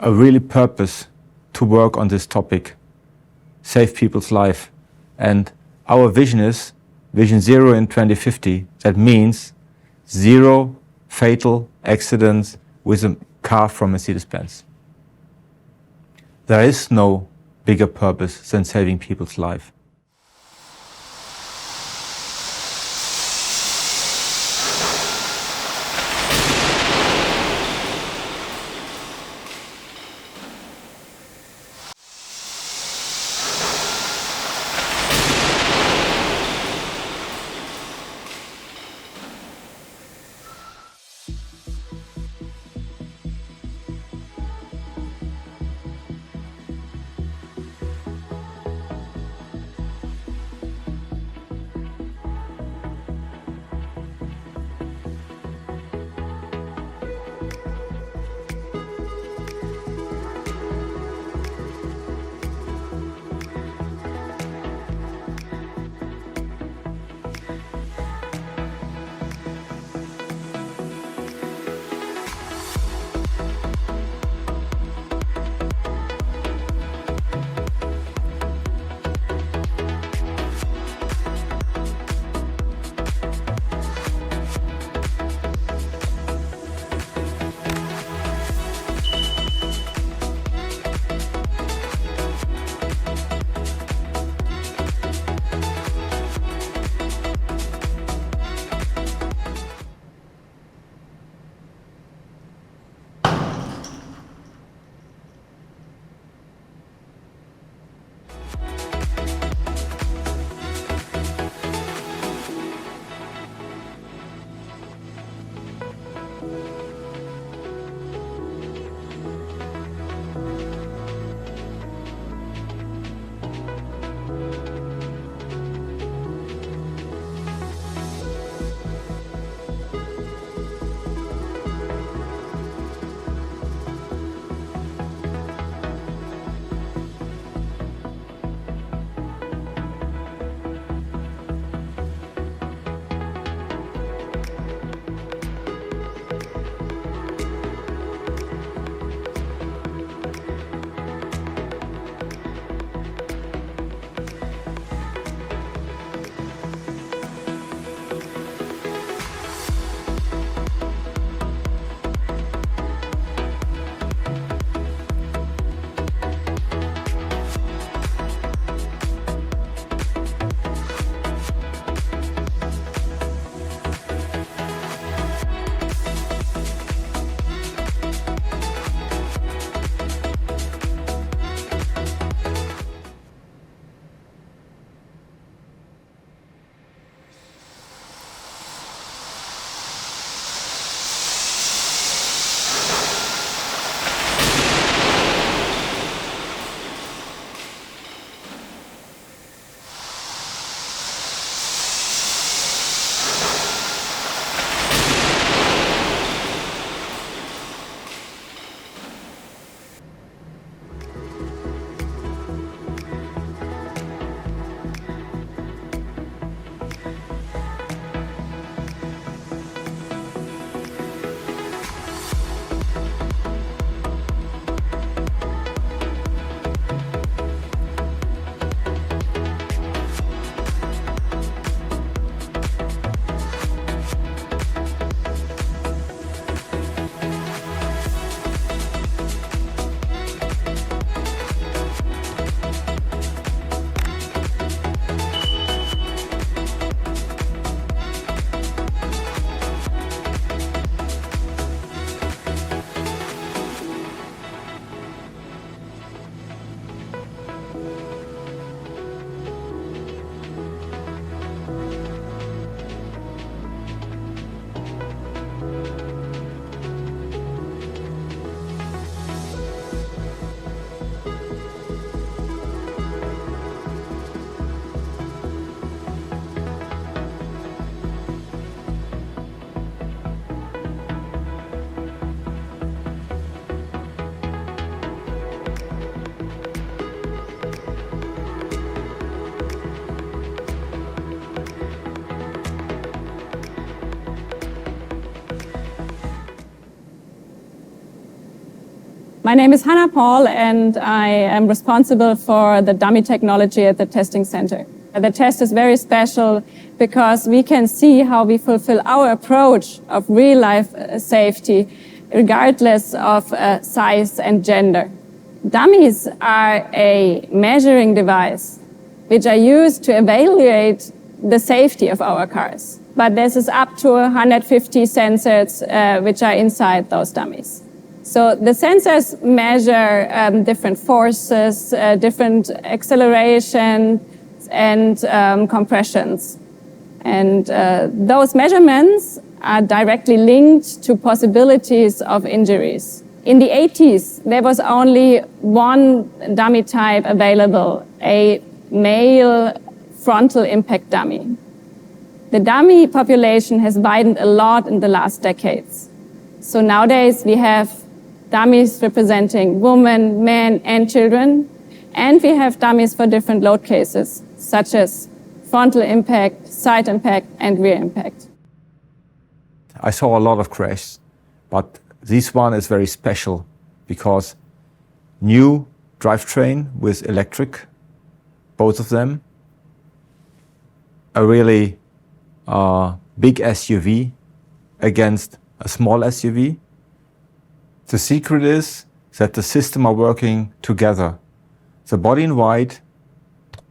a really purpose to work on this topic, save people's life. And our vision is Vision Zero in 2050. That means zero fatal accidents with a car from Mercedes-Benz. There is no bigger purpose than saving people's life. My name is Hannah Paul, and I am responsible for the dummy technology at the testing center. The test is very special because we can see how we fulfill our approach of real-life safety regardless of size and gender. Dummies are a measuring device which are used to evaluate the safety of our cars. But this is up to 150 sensors which are inside those dummies. So the sensors measure different forces, different acceleration and compressions. And those measurements are directly linked to possibilities of injuries. In the 80s, there was only one dummy type available, a male frontal impact dummy. The dummy population has widened a lot in the last decades. So nowadays we have dummies representing women, men, and children, and we have dummies for different load cases, such as frontal impact, side impact, and rear impact. I saw a lot of crashes, but this one is very special because new drivetrain with electric, both of them, a really big SUV against a small SUV. The secret is that the systems are working together. The body in white,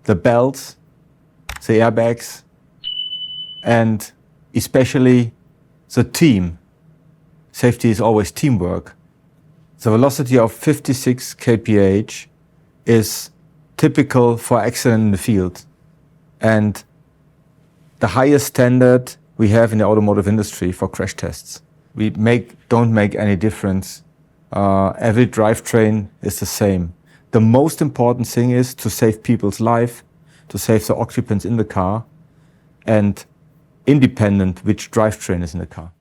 the belts, the airbags, and especially the team. Safety is always teamwork. The velocity of 56 kph is typical for accident in the field, and the highest standard we have in the automotive industry for crash tests. We don't make any difference. Every drivetrain is the same. The most important thing is to save people's life, to save the occupants in the car, and independent which drivetrain is in the car.